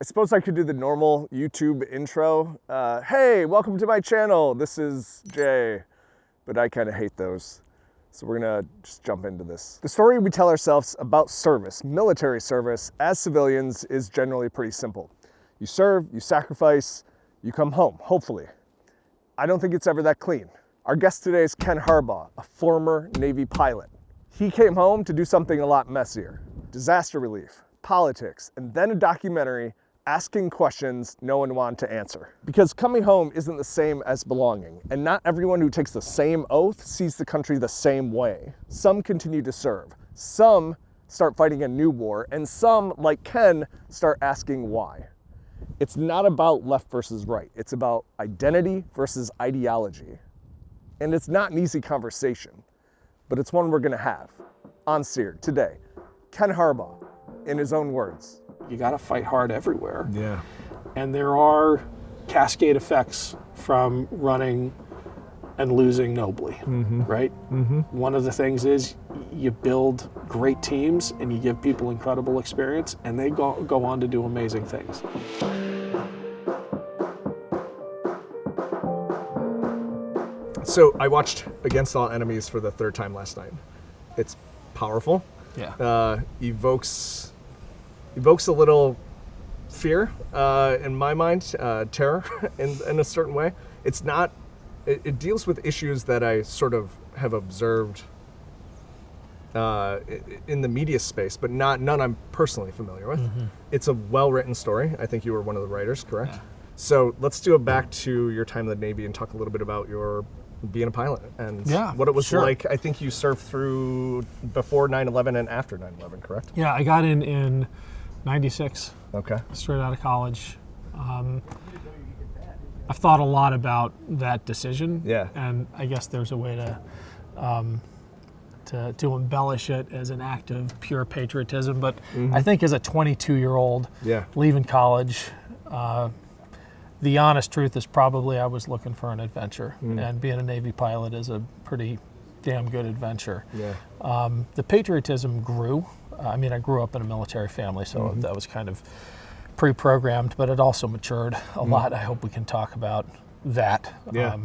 I suppose I could do the normal YouTube intro. Hey, welcome to my channel. This is Jay, but I kind of hate those. So we're gonna just jump into this. The story we tell ourselves about service, military service, as civilians is generally pretty simple. You serve, you sacrifice, you come home, hopefully. I don't think it's ever that clean. Our guest today is Ken Harbaugh, a former Navy pilot. He came home to do something a lot messier. Disaster relief, politics, and then a documentary asking questions no one wanted to answer. Because coming home isn't the same as belonging, and not everyone who takes the same oath sees the country the same way. Some continue to serve, some start fighting a new war, and some, like Ken, start asking why. It's not about left versus right, it's about identity versus ideology. And it's not an easy conversation, but it's one we're gonna have on SEARED today. Ken Harbaugh, in his own words. You got to fight hard everywhere. Yeah. And there are cascade effects from running and losing nobly, right? One of the things is you build great teams and you give people incredible experience and they go on to do amazing things. So I watched Against All Enemies for the third time last night. It's powerful. Yeah. Evokes a little fear in my mind, terror in a certain way. It's not, it deals with issues that I sort of have observed in the media space, but none I'm personally familiar with. It's a well-written story. I think you were one of the writers, correct? Yeah. So let's do it back to your time in the Navy and talk a little bit about your being a pilot and what it was like. I think you served through before 9/11 and after 9/11, correct? Yeah, I got in 96, Okay. straight out of college. I've thought a lot about that decision. Yeah. And I guess there's a way to embellish it as an act of pure patriotism. But I think as a 22-year-old leaving college, the honest truth is probably I was looking for an adventure, and being a Navy pilot is a pretty damn good adventure. Yeah. The patriotism grew. I mean, I grew up in a military family, so that was kind of pre-programmed, but it also matured a lot. I hope we can talk about that,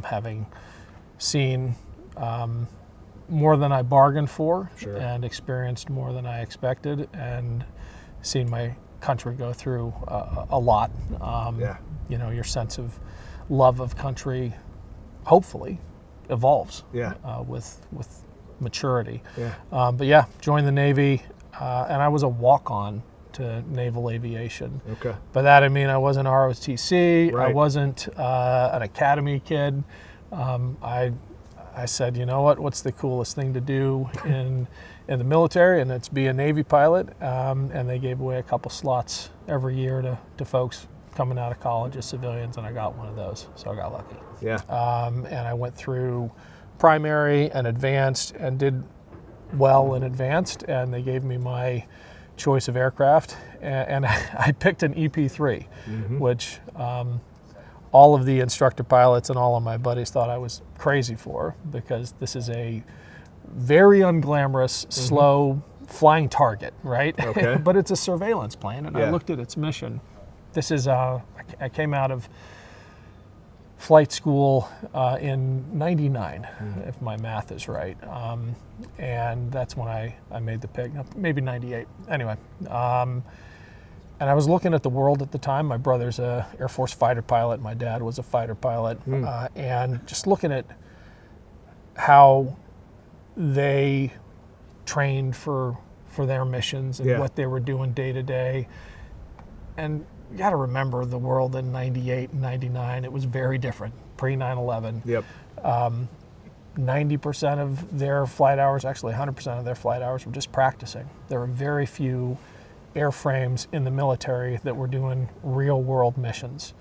having seen more than I bargained for and experienced more than I expected, and seen my country go through a lot. You know, your sense of love of country hopefully evolves with maturity. But yeah, joined the Navy, and I was a walk-on to naval aviation. Okay. By that I mean I wasn't ROTC, Right. I wasn't an academy kid. I said, you know what's the coolest thing to do in the military, and it's be a Navy pilot, and they gave away a couple slots every year to folks coming out of college as civilians, and I got one of those, so I got lucky. Yeah. And I went through primary and advanced and did well in advanced, and they gave me my choice of aircraft, and I picked an EP3, which all of the instructor pilots and all of my buddies thought I was crazy for, because this is a very unglamorous, slow flying target, right? Okay. But it's a surveillance plane, and I looked at its mission. This is, I came out of flight school in 99, if my math is right. And that's when I made the pick, maybe 98. Anyway, and I was looking at the world at the time. My brother's a Air Force fighter pilot. My dad was a fighter pilot. And just looking at how they trained for their missions and what they were doing day to day. And you got to remember the world in 98 and 99, it was very different, pre-9/11. Yep. 90% of their flight hours, actually 100% of their flight hours were just practicing. There were very few airframes in the military that were doing real world missions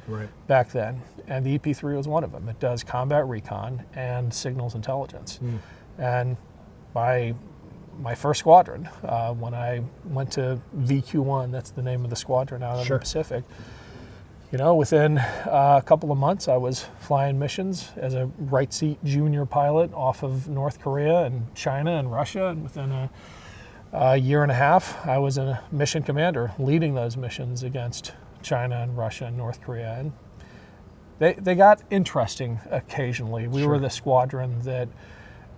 back then. And the EP3 was one of them. It does combat recon and signals intelligence. And my first squadron, when I went to VQ1, that's the name of the squadron out in the Pacific, you know, within a couple of months, I was flying missions as a right seat junior pilot off of North Korea and China and Russia. And within a year and a half, I was a mission commander leading those missions against China and Russia and North Korea. And they got interesting occasionally. We were the squadron that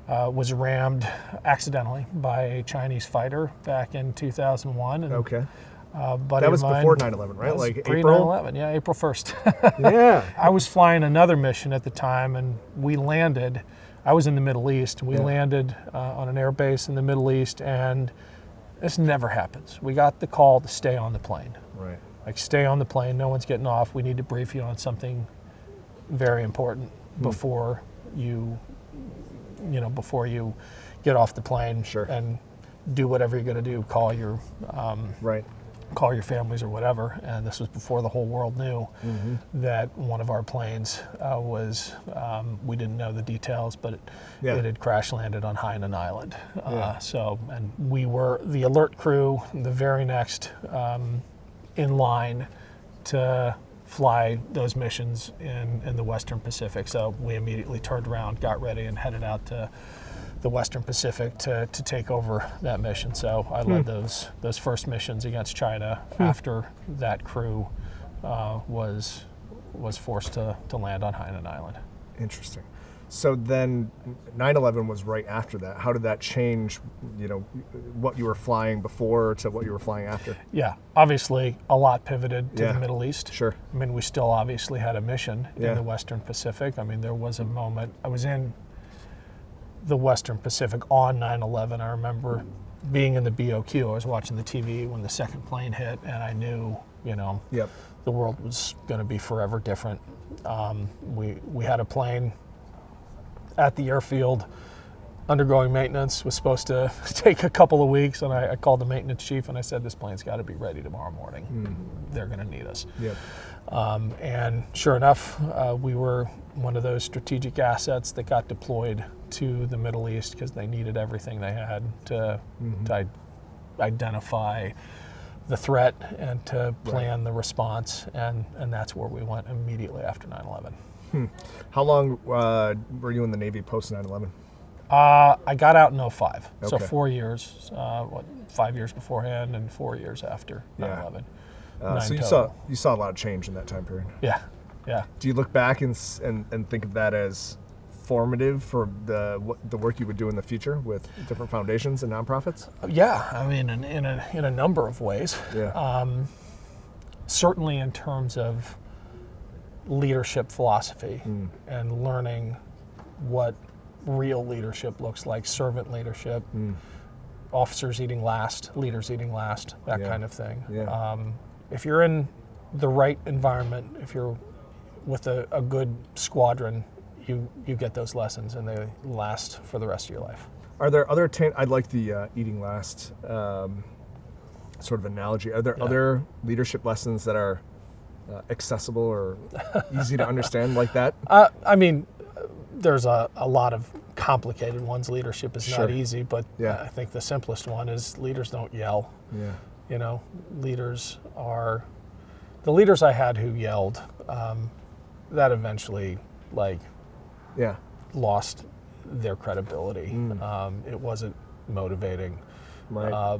was rammed accidentally by a Chinese fighter back in 2001. And, Okay. buddy That was of mine, before 9/11, right? that was Like pre April? 9/11, yeah, April 1st. Yeah. I was flying another mission at the time, and we landed. I was in the Middle East. We landed on an air base in the Middle East, and this never happens. We got the call to stay on the plane. Right. Like, stay on the plane. No one's getting off. We need to brief you on something very important before you get off the plane. Sure. And do whatever you're going to do. Call your Right. call your families or whatever. And this was before the whole world knew that one of our planes was, we didn't know the details, but it had crash landed on Hainan Island. And we were the alert crew, the very next in line to fly those missions in the Western Pacific. So we immediately turned around, got ready, and headed out to the Western Pacific to take over that mission. So I led those first missions against China after that crew was forced to land on Hainan Island. Interesting. So then 9/11 was right after that. How did that change, what you were flying before to what you were flying after? Yeah, obviously a lot pivoted to the Middle East. Sure. I mean, we still obviously had a mission Yeah. in the Western Pacific. I mean, there was a moment, I was in the Western Pacific on 9/11. I remember being in the BOQ. I was watching the TV when the second plane hit, and I knew, Yep. the world was going to be forever different. We had a plane at the airfield undergoing maintenance, was supposed to take a couple of weeks, and I called the maintenance chief and I said, this plane's got to be ready tomorrow morning. They're going to need us. Yep. And sure enough, we were one of those strategic assets that got deployed to the Middle East because they needed everything they had to identify the threat and to plan the response, and that's where we went immediately after 9/11. How long were you in the Navy post 9/11? I got out in 2005, so Okay. 4 years, 5 years beforehand and 4 years after 9/11. So you total. saw a lot of change in that time period. Yeah. Do you look back and think of that as formative for the work you would do in the future with different foundations and nonprofits? Yeah, I mean, in a number of ways. Yeah. Certainly in terms of leadership philosophy and learning what real leadership looks like, servant leadership, officers eating last, leaders eating last, that kind of thing. Yeah. If you're in the right environment, if you're with a good squadron, you get those lessons and they last for the rest of your life. Are there other, I like the eating last sort of analogy. Are there other leadership lessons that are accessible or easy to understand like that? I mean, there's a lot of complicated ones. Leadership is not easy, but I think the simplest one is leaders don't yell. Yeah. The leaders I had who yelled, that eventually lost their credibility. It wasn't motivating. Right.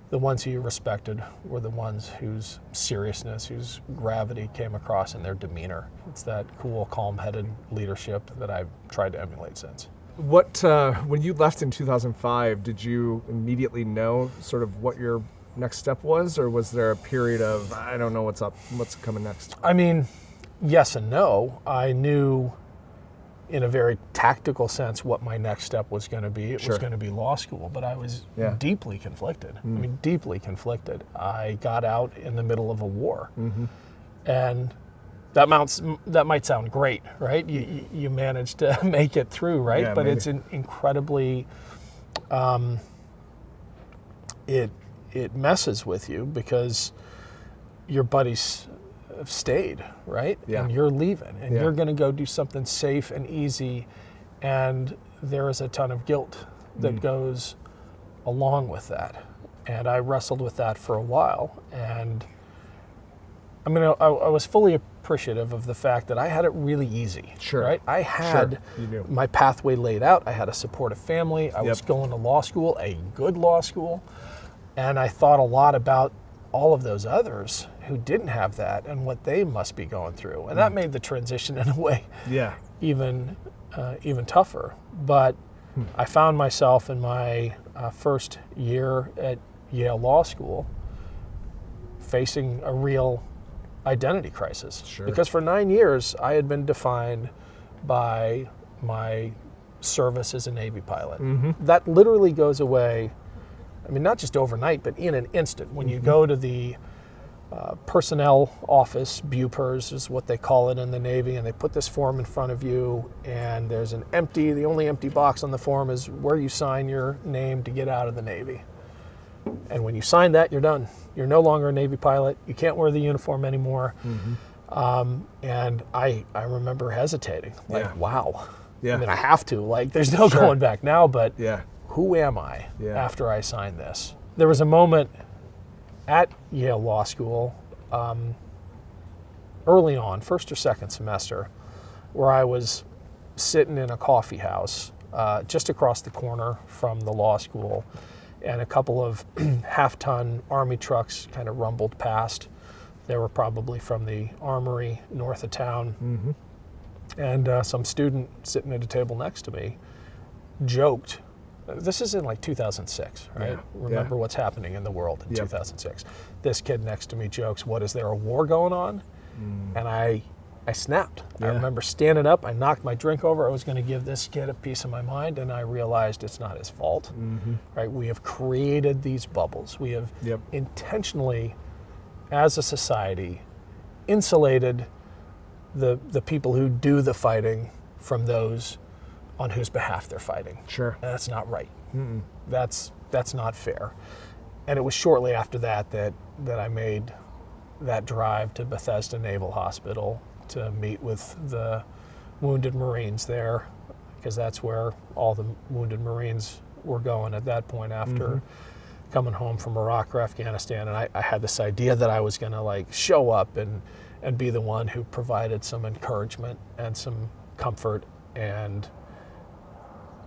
The ones who you respected were the ones whose seriousness, whose gravity came across in their demeanor. It's that cool, calm-headed leadership that I've tried to emulate since. What when you left in 2005, did you immediately know sort of what your next step was, or was there a period of, I don't know what's coming next? I mean, yes and no. I knew in a very tactical sense what my next step was going to be. It was going to be law school, but I was deeply conflicted. I mean, deeply conflicted. I got out in the middle of a war. And that might sound great, right? You managed to make it through, right? Yeah, but maybe. it's incredibly, it messes with you because your buddies have stayed, right? Yeah. And you're leaving, and you're going to go do something safe and easy, and there is a ton of guilt that goes along with that. And I wrestled with that for a while, and I mean, I was fully appreciative of the fact that I had it really easy. Sure. Right? I had You do. my pathway laid out. I had a supportive family. I was going to law school, a good law school, and I thought a lot about all of those others who didn't have that and what they must be going through. And that made the transition in a way even tougher. But I found myself in my first year at Yale Law School facing a real identity crisis. Sure. Because for 9 years, I had been defined by my service as a Navy pilot. That literally goes away, I mean, not just overnight, but in an instant. When you go to the personnel office, BUPERS is what they call it in the Navy, and they put this form in front of you, and there's the only empty box on the form is where you sign your name to get out of the Navy. And when you sign that, you're done. You're no longer a Navy pilot. You can't wear the uniform anymore. And I remember hesitating, like, wow. I mean, I have to, like, there's no going back now, but who am I after I sign this? There was a moment at Yale Law School, early on, first or second semester, where I was sitting in a coffee house just across the corner from the law school, and a couple of half-ton Army trucks kind of rumbled past. They were probably from the armory north of town. And some student sitting at a table next to me joked. This is in like 2006, right? Remember what's happening in the world in 2006. This kid next to me jokes, "What, is there a war going on?" And I snapped. I remember standing up, I knocked my drink over, I was going to give this kid a piece of my mind, and I realized it's not his fault, right? We have created these bubbles. We have intentionally, as a society, insulated the people who do the fighting from those on whose behalf they're fighting. Sure. And that's not right. That's not fair. And it was shortly after that I made that drive to Bethesda Naval Hospital to meet with the wounded Marines there, because that's where all the wounded Marines were going at that point after coming home from Iraq or Afghanistan. And I had this idea that I was going to like show up and be the one who provided some encouragement and some comfort, and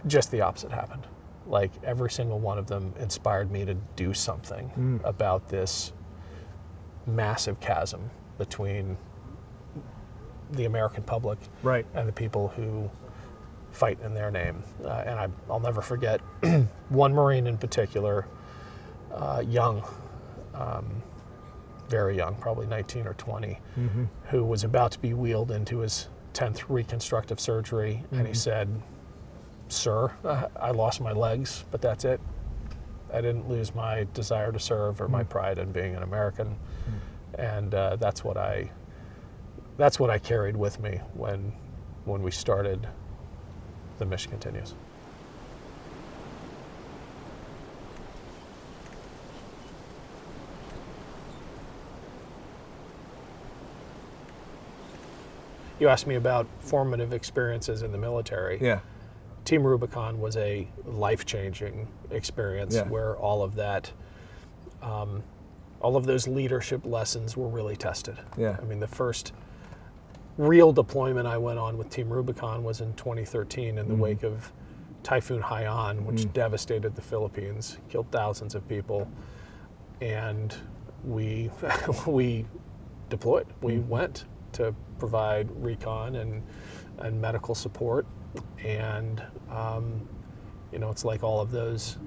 just the opposite happened. Like every single one of them inspired me to do something about this massive chasm between the American public and the people who fight in their name. And I'll never forget one Marine in particular, young, very young, probably 19 or 20, who was about to be wheeled into his 10th reconstructive surgery. And he said, "Sir, I lost my legs, but that's it. I didn't lose my desire to serve or my pride in being an American." And that's what I carried with me when we started The Mission Continues. You asked me about formative experiences in the military. Yeah. Team Rubicon was a life-changing experience where all of that, all of those leadership lessons were really tested. Yeah. I mean, the first real deployment I went on with Team Rubicon was in 2013 in the wake of Typhoon Haiyan, which devastated the Philippines, killed thousands of people, and we deployed. We went to provide recon and medical support, and it's like all of those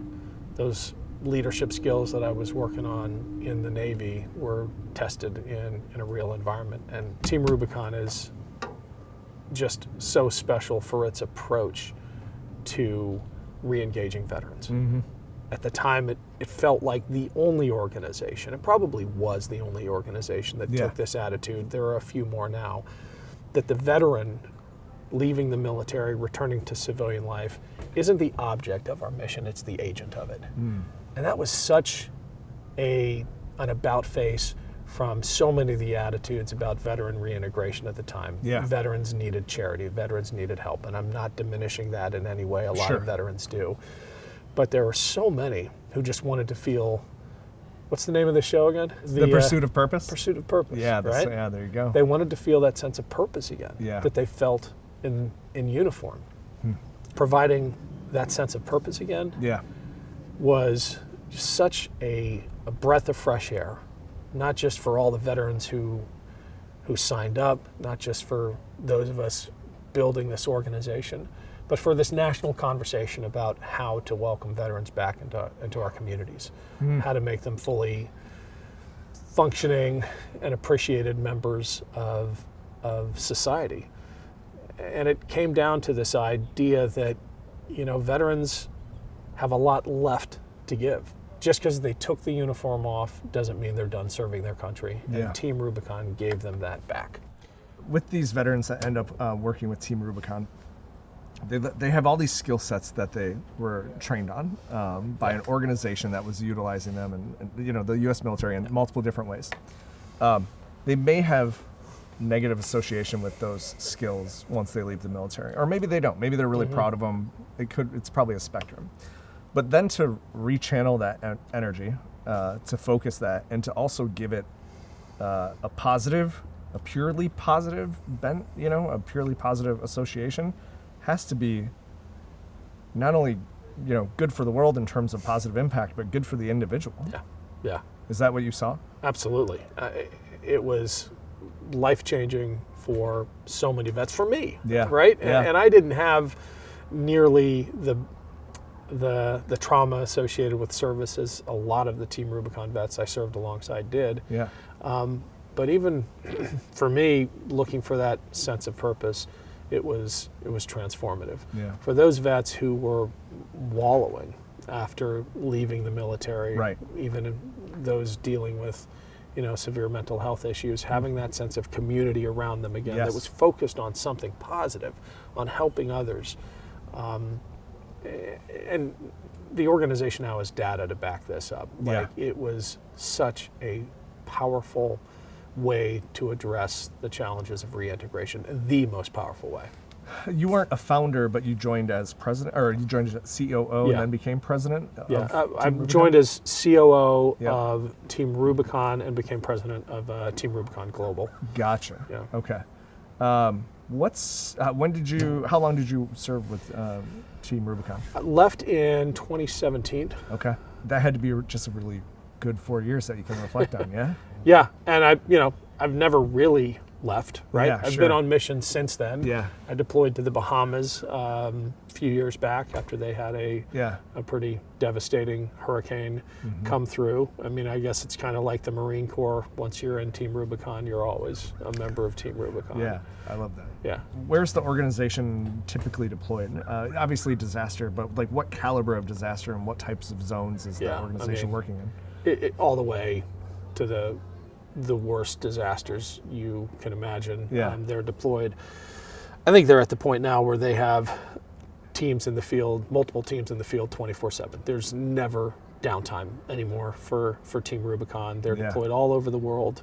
leadership skills that I was working on in the Navy were tested in a real environment. And Team Rubicon is just so special for its approach to re-engaging veterans. At the time, it felt like the only organization, it probably was the only organization that took this attitude. There are a few more now, that the veteran leaving the military, returning to civilian life, isn't the object of our mission, it's the agent of it. And that was such an about face from so many of the attitudes about veteran reintegration at the time. Veterans needed charity, veterans needed help, and I'm not diminishing that in any way. A lot of veterans do. But there were so many who just wanted to feel, what's the name of the show again? The Pursuit of Purpose? Pursuit of Purpose, right? Yeah, there you go. They wanted to feel that sense of purpose again, that they felt in uniform. Providing that sense of purpose again was such a breath of fresh air not just for all the veterans who signed up, not just for those of us building this organization, but for this national conversation about how to welcome veterans back into our communities, how to make them fully functioning and appreciated members of society. And it came down to this idea that, veterans have a lot left to give. Just because they took the uniform off doesn't mean they're done serving their country. Yeah. And Team Rubicon gave them that back. With these veterans that end up working with Team Rubicon, they have all these skill sets that they were trained on by an organization that was utilizing them, and the U.S. military in multiple different ways. They may have negative association with those skills once they leave the military, or maybe they don't. Maybe they're really proud of them. It's probably a spectrum. But then to rechannel that energy, to focus that, and to also give it a purely positive bent, a purely positive association, has to be not only, good for the world in terms of positive impact, but good for the individual. Yeah. Is that what you saw? Absolutely. It was life-changing for so many vets, for me. Yeah. Right? Yeah. And I didn't have nearly the trauma associated with service as a lot of the Team Rubicon vets I served alongside did. Yeah. But even for me, looking for that sense of purpose, it was transformative. Yeah. For those vets who were wallowing after leaving the military, Right. even those dealing with severe mental health issues, having that sense of community around them again, Yes. that was focused on something positive, on helping others. And the organization now has data to back this up. It was such a powerful way to address the challenges of reintegration, the most powerful way. You weren't a founder, but you joined as president, or you joined as COO and then became president? I joined as COO of Team Rubicon and became president of Team Rubicon Global. Gotcha. Yeah. Okay. How long did you serve with Team Rubicon? I left in 2017. Okay. That had to be just a really good 4 years that you can reflect on, yeah? Yeah, and I've never really left, right? Yeah, I've sure. been on missions since then. Yeah. I deployed to the Bahamas a few years back after they had a pretty devastating hurricane come through. I mean, I guess it's kind of like the Marine Corps. Once you're in Team Rubicon, you're always a member of Team Rubicon. Yeah, I love that. Yeah. Where's the organization typically deployed? Obviously disaster, but like what caliber of disaster and what types of zones is the organization working in? All the way to the worst disasters you can imagine. Yeah. They're deployed. I think they're at the point now where they have teams in the field, multiple teams in the field 24/7. There's never downtime anymore for Team Rubicon. They're deployed all over the world.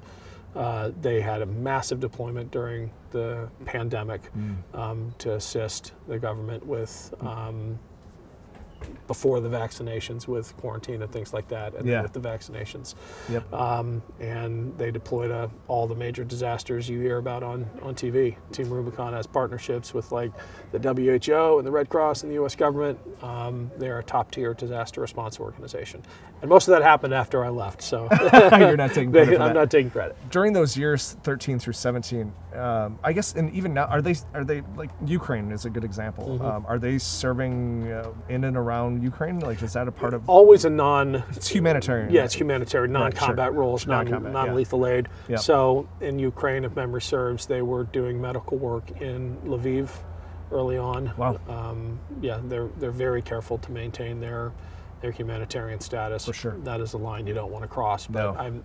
They had a massive deployment during the pandemic to assist the government with before the vaccinations, with quarantine and things like that, and then with the vaccinations. Yep. And they deployed all the major disasters you hear about on TV. Team Rubicon has partnerships with like the WHO and the Red Cross and the U.S. government. They're a top-tier disaster response organization. And most of that happened after I left, so You're not taking credit for that. I'm not taking credit. During those years, 13 through 17, I guess, and even now, are they like Ukraine is a good example. Are they serving in and around Ukraine? Like, is that a part of? Always It's humanitarian. Yeah, it's humanitarian, non-combat roles, non-lethal aid. Yep. So in Ukraine, if memory serves, they were doing medical work in Lviv early on. Wow. They're very careful to maintain their humanitarian status. For sure. That is a line you don't want to cross. But No.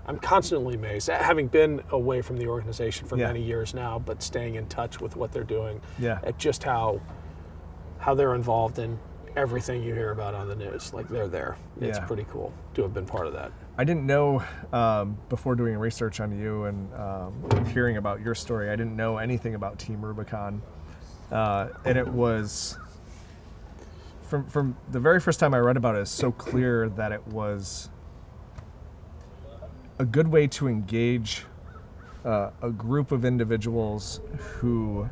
I'm constantly amazed, having been away from the organization for Yeah. many years now, but staying in touch with what they're doing, Yeah. at just how they're involved in everything you hear about on the news. Like, they're there. It's Yeah. pretty cool to have been part of that. I didn't know before doing research on you and hearing about your story. I didn't know anything about Team Rubicon, and it was from the very first time I read about it. It's so clear that it was a good way to engage a group of individuals who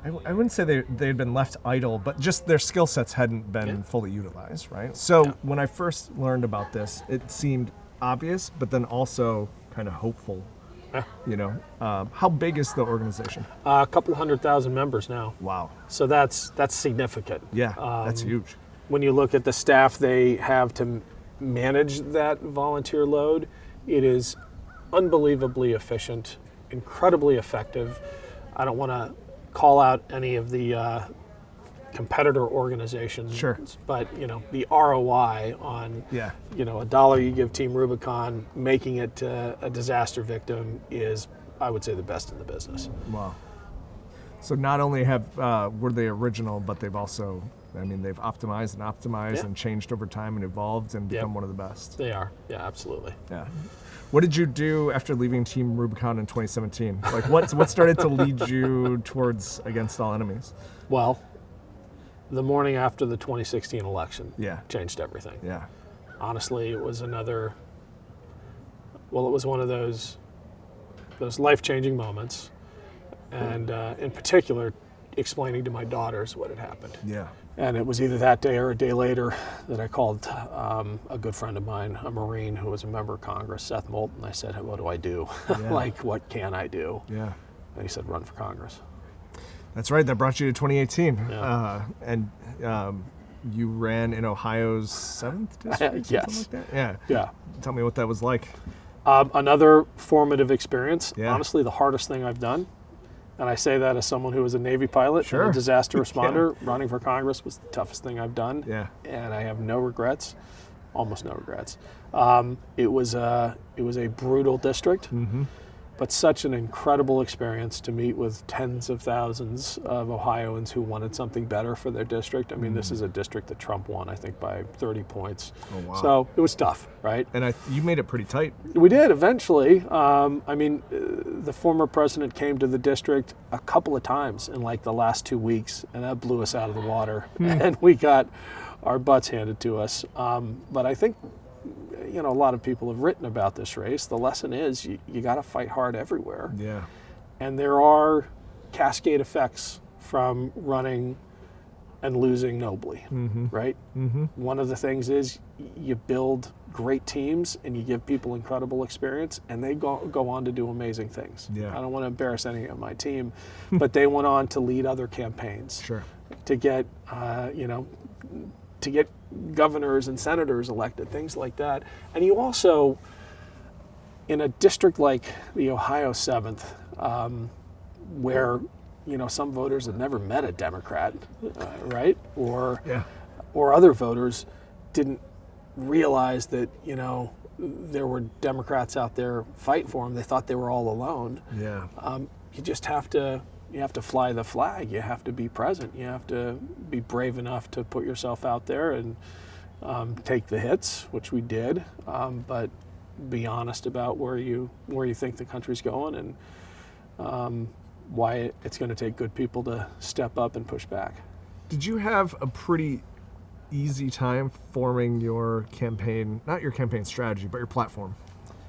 I wouldn't say they'd been left idle, but just their skill sets hadn't been fully utilized, right? So when I first learned about this, it seemed obvious, but then also kind of hopeful. Yeah. You know, how big is the organization? A couple 100,000 members now. Wow. So that's significant. Yeah, that's huge. When you look at the staff they have to manage that volunteer load, it is unbelievably efficient, incredibly effective. I don't want to call out any of the competitor organizations, Sure. but you know, the ROI on you know, $1 you give Team Rubicon, making it a disaster victim is, I would say, the best in the business. Wow. So not only were they original, but they've also, I mean, they've optimized and changed over time and evolved and become one of the best. They are, yeah, absolutely. Yeah. What did you do after leaving Team Rubicon in 2017? Like, what started to lead you towards Against All Enemies? Well, the morning after the 2016 election changed everything. Yeah. Honestly, it was another, well, it was one of those life-changing moments, and in particular, explaining to my daughters what had happened. Yeah. And it was either that day or a day later that I called a good friend of mine, a Marine who was a member of Congress, Seth Moulton. I said, what do I do? Yeah. Like, what can I do? Yeah. And he said, run for Congress. That's right. That brought you to 2018. Yeah. And you ran in Ohio's 7th district? Yes. Something like that? Yeah. Yeah. Tell me what that was like. Another formative experience. Yeah. Honestly, the hardest thing I've done. And I say that as someone who was a Navy pilot and a disaster responder. Running for Congress was the toughest thing I've done. Yeah. And I have no regrets, almost no regrets. It was a brutal district, but such an incredible experience to meet with tens of thousands of Ohioans who wanted something better for their district. I mean, this is a district that Trump won, I think, by 30 points. Oh, wow. So it was tough, right? And you made it pretty tight. We did eventually. I mean, the former president came to the district a couple of times in like the last 2 weeks, and that blew us out of the water. And we got our butts handed to us. But I think, you know, a lot of people have written about this race. The lesson is you got to fight hard everywhere. Yeah. And there are cascade effects from running and losing nobly, right? One of the things is you build great teams and you give people incredible experience, and they go on to do amazing things. Yeah. I don't want to embarrass any of my team, but they went on to lead other campaigns. Sure. To get, to get governors and senators elected, things like that. And you also, in a district like the Ohio 7th, where some voters had never met a Democrat, right? Or other voters didn't realize that, there were Democrats out there fighting for them. They thought they were all alone. Yeah. You just have to fly the flag. You have to be present. You have to be brave enough to put yourself out there and take the hits, which we did, but be honest about where you think the country's going and why it's going to take good people to step up and push back. Did you have a pretty easy time forming your campaign, not your campaign strategy, but your platform?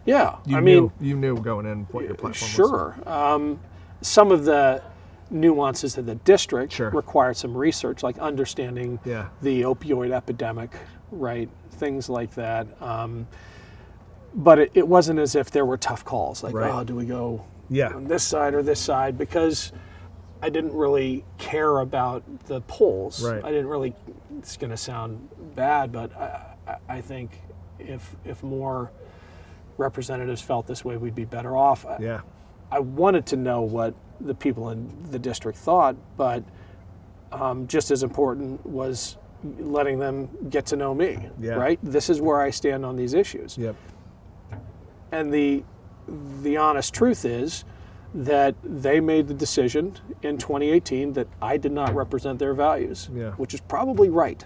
Yeah. You knew going in what your platform was? Sure. Some of the nuances of the district Sure. required some research, like understanding Yeah. the opioid epidemic, right? Things like that. But it wasn't as if there were tough calls, like, Right. oh, do we go Yeah. on this side or this side? Because I didn't really care about the polls. Right. I didn't really, it's going to sound bad, but I think if more representatives felt this way, we'd be better off. Yeah. I wanted to know what the people in the district thought, but just as important was letting them get to know me, Yeah. right? This is where I stand on these issues. Yep. And the honest truth is that they made the decision in 2018 that I did not represent their values, Yeah. which is probably right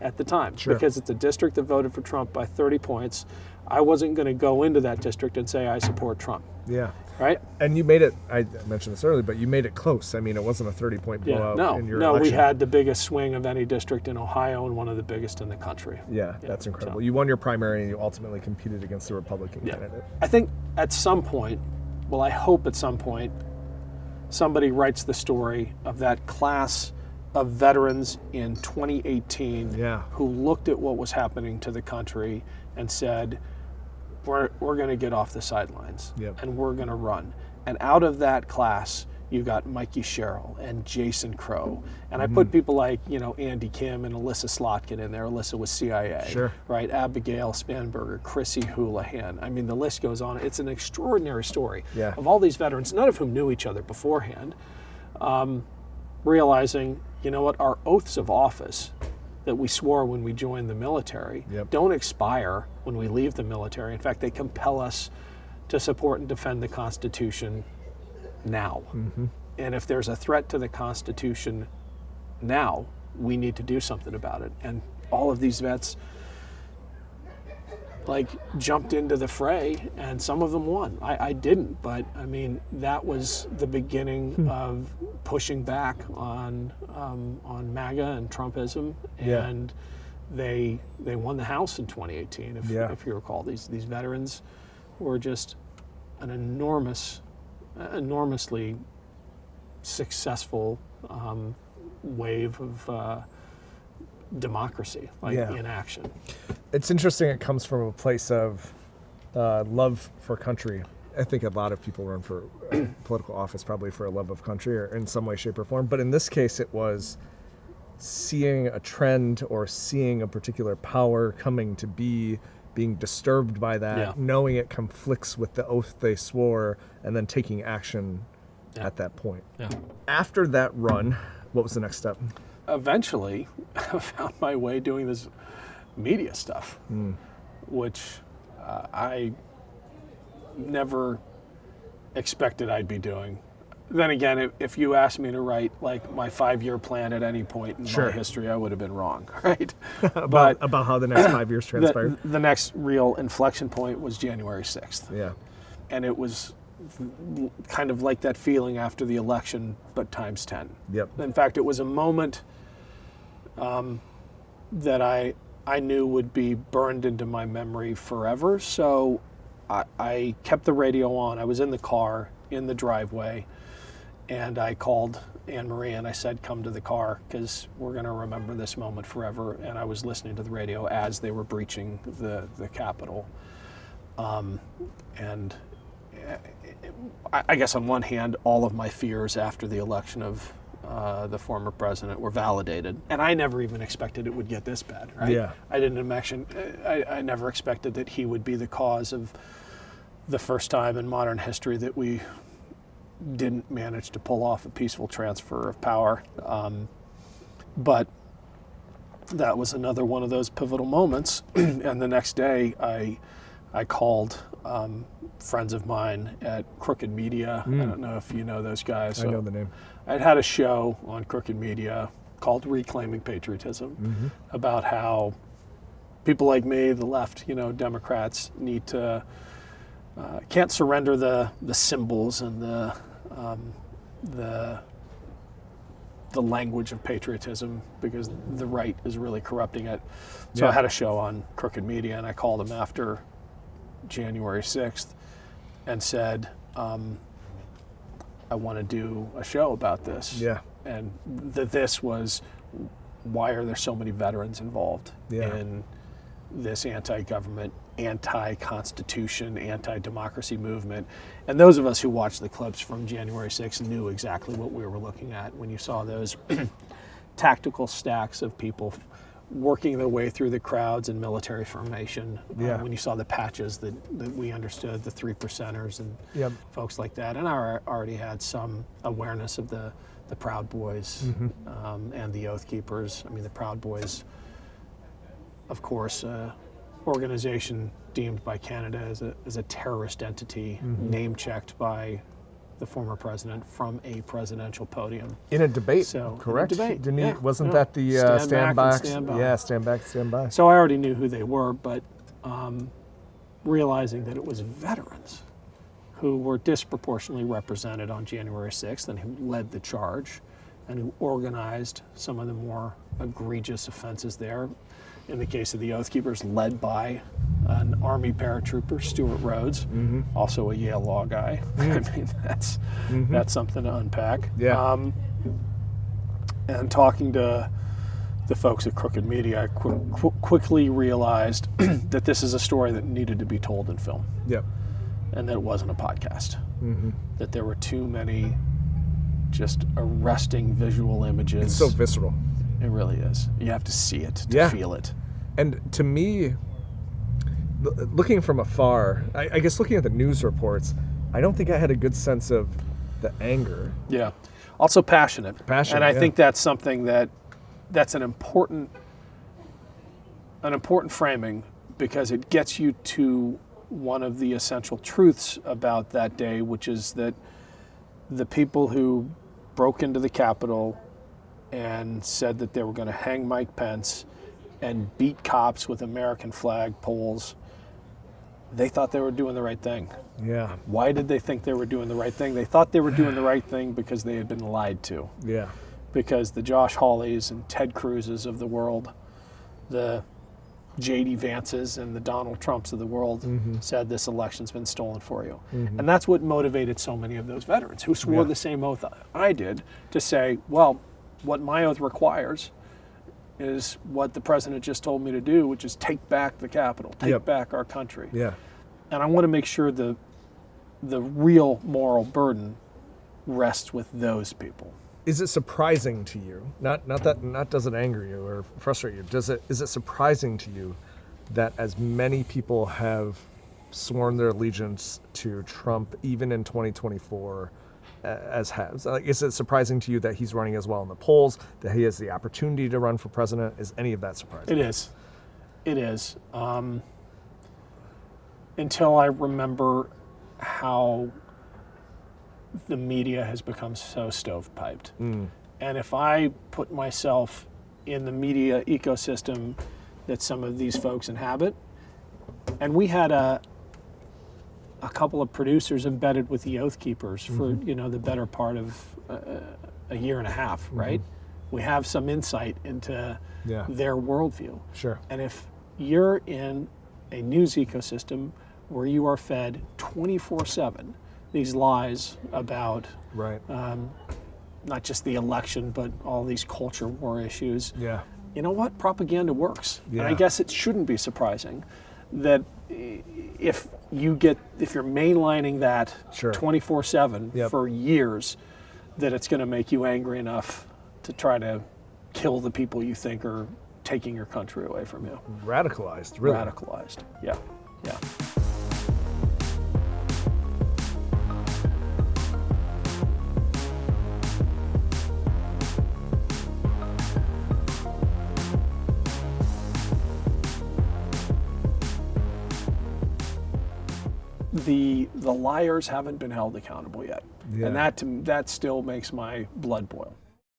at the time, Sure. because it's a district that voted for Trump by 30 points. I wasn't going to go into that district and say I support Trump, Yeah. right? And you made it, I mentioned this earlier, but you made it close. I mean, it wasn't a 30-point blowout in your we election. had the biggest swing of any district in Ohio and one of the biggest in the country. Yeah, that's incredible. so- You won your primary and you ultimately competed against the Republican candidate. I think at some point, well, I hope at some point, somebody writes the story of that class of veterans in 2018 Yeah. who looked at what was happening to the country and said, we're going to get off the sidelines, Yep. and we're going to run. And out of that class, you got Mikey Sherrill and Jason Crow. And I put people like, Andy Kim and Alyssa Slotkin in there. Alyssa was CIA, Sure. right? Abigail Spanberger, Chrissy Houlihan. I mean, the list goes on. It's an extraordinary story of all these veterans, none of whom knew each other beforehand, realizing, our oaths of office that we swore when we joined the military don't expire when we leave the military. In fact, they compel us to support and defend the Constitution now. And if there's a threat to the Constitution now, we need to do something about it. And all of these vets jumped into the fray, and some of them won. I didn't, but I mean, that was the beginning of pushing back on MAGA and Trumpism, and they won the House in 2018. If you recall, these veterans were just an enormously successful wave of democracy in action. It's interesting. It comes from a place of love for country. I think a lot of people run for political office probably for a love of country or in some way, shape, or form. But in this case, it was seeing a trend or seeing a particular power coming to be, being disturbed by that, knowing it conflicts with the oath they swore, and then taking action at that point. After that run, what was the next step? Eventually, I found my way doing this media stuff, which I never expected I'd be doing. Then again, if you asked me to write my 5-year plan at any point in my history, I would have been wrong, right? about how the next 5 years transpired. The next real inflection point was January 6th. And it was kind of like that feeling after the election, but times 10. In fact, it was a moment that I knew would be burned into my memory forever. So I kept the radio on. I was in the car in the driveway, and I called Anne Marie and I said, come to the car because we're going to remember this moment forever. And I was listening to the radio as they were breaching the Capitol. And I guess on one hand, all of my fears after the election of the former president were validated. And I never even expected it would get this bad, right? I didn't imagine, I never expected that he would be the cause of the first time in modern history that we didn't manage to pull off a peaceful transfer of power. But that was another one of those pivotal moments. And the next day, I called friends of mine at Crooked Media. I don't know if you know those guys. I know the name. I'd had a show on Crooked Media called Reclaiming Patriotism about how people like me, the left, Democrats, need to can't surrender the symbols and the language of patriotism because the right is really corrupting it. So I had a show on Crooked Media, and I called him after January 6th and said, I want to do a show about this. And this was, why are there so many veterans involved in this anti-government, anti-constitution, anti-democracy movement? And those of us who watched the clips from January 6th knew exactly what we were looking at when you saw those tactical stacks of people working their way through the crowds in military formation. When you saw the patches that we understood, the 3%ers and folks like that. And I already had some awareness of the Proud Boys and the Oath Keepers. I mean, the Proud Boys, of course, organization deemed by Canada as a terrorist entity, name-checked by the former president from a presidential podium. In a debate, so, correct? In a debate, Didn't he? Wasn't that the stand back? Yeah, stand back, stand by. So I already knew who they were, but realizing that it was veterans who were disproportionately represented on January 6th and who led the charge and who organized some of the more egregious offenses there. In the case of the Oath Keepers, led by an Army paratrooper, Stuart Rhodes, also a Yale Law guy. I mean, that's something to unpack. And talking to the folks at Crooked Media, I quickly realized that this is a story that needed to be told in film. Yep. And that it wasn't a podcast. Mm-hmm. That there were too many just arresting visual images. It's so visceral. It really is. You have to see it to feel it. And to me, looking from afar, I guess looking at the news reports, I don't think I had a good sense of the anger. Yeah. Also passionate. And I think that's something that's an important framing, because it gets you to one of the essential truths about that day, which is that the people who broke into the Capitol and said that they were going to hang Mike Pence and beat cops with American flag poles, they thought they were doing the right thing. Yeah. Why did they think they were doing the right thing? They thought they were doing the right thing because they had been lied to. Yeah. Because the Josh Hawleys and Ted Cruzes of the world, the J.D. Vances and the Donald Trumps of the world said this election's been stolen for you. Mm-hmm. And that's what motivated so many of those veterans who swore the same oath I did, to say, well, what my oath requires is what the president just told me to do, which is take back the Capitol, take back our country. Yeah. And I want to make sure the real moral burden rests with those people. Is it surprising to you? Not does it anger you or frustrate you? Is it surprising to you that as many people have sworn their allegiance to Trump, even in 2024, as has? Like, is it surprising to you that he's running as well in the polls, that he has the opportunity to run for president? Is any of that surprising? It is. It is. Until I remember how the media has become so stovepiped. And if I put myself in the media ecosystem that some of these folks inhabit, and we had a couple of producers embedded with the Oath Keepers for the better part of a year and a half, right? We have some insight into their worldview. Sure. And if you're in a news ecosystem where you are fed 24/7 these lies about not just the election, but all these culture war issues. Yeah. You know what? Propaganda works. Yeah. And I guess it shouldn't be surprising that if you're mainlining that 24/7 for years, that it's going to make you angry enough to try to kill the people you think are taking your country away from you. Radicalized, really. Radicalized. Yeah. Yeah. The liars haven't been held accountable yet. And that still makes my blood boil.